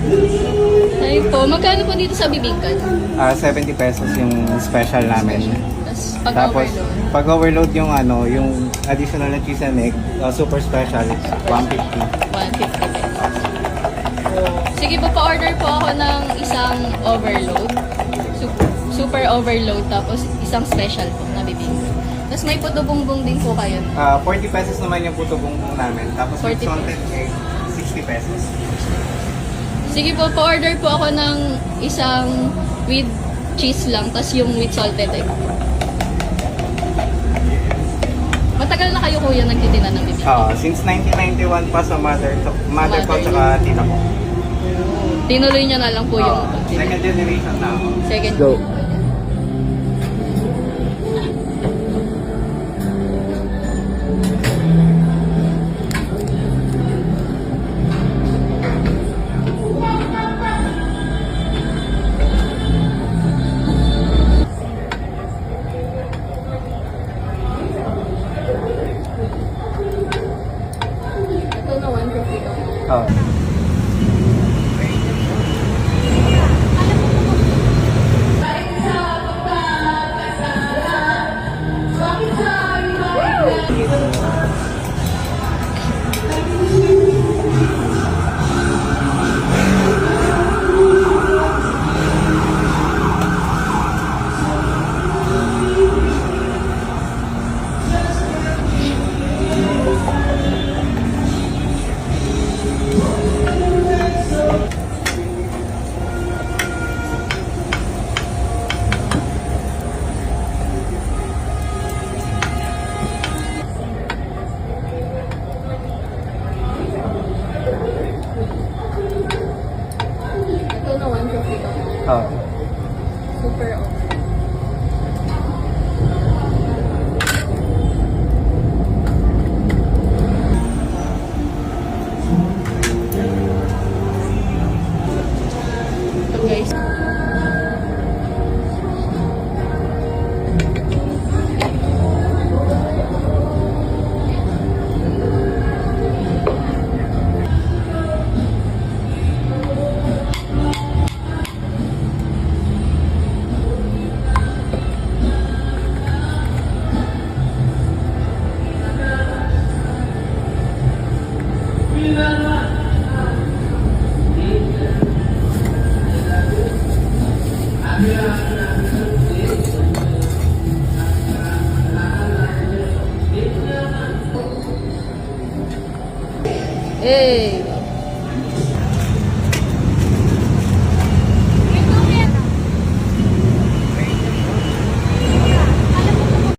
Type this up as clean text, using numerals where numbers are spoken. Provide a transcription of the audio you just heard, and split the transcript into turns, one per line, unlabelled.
Ayun po, magkano po dito sa bibingkan?
70 pesos yung special namin.
Tapos pag
Tapos,
overload.
pag overload yung yung additional na cheese and egg, super special, 150.
150 pesos. Sige po, pa-order po ako ng isang overload. Super overload, tapos isang special po na bibingkan. Tapos may puto bongbong din po kayo.
40 pesos naman yung puto bumbong namin. Tapos
40
with salted egg, 60 pesos.
Sige po, pa-order po ako ng isang with cheese lang, tapos yung with salted egg. Matagal na kayo kuya nagtitinda ng bibingka?
Since 1991 pa sa mother ko
Mother
tsaka tita ko.
Tinuloy niya na lang po yung
Second generation na ako.
second.
Go.
Ito na 150 to.
Oh.
Ito na 150 to.
Oh.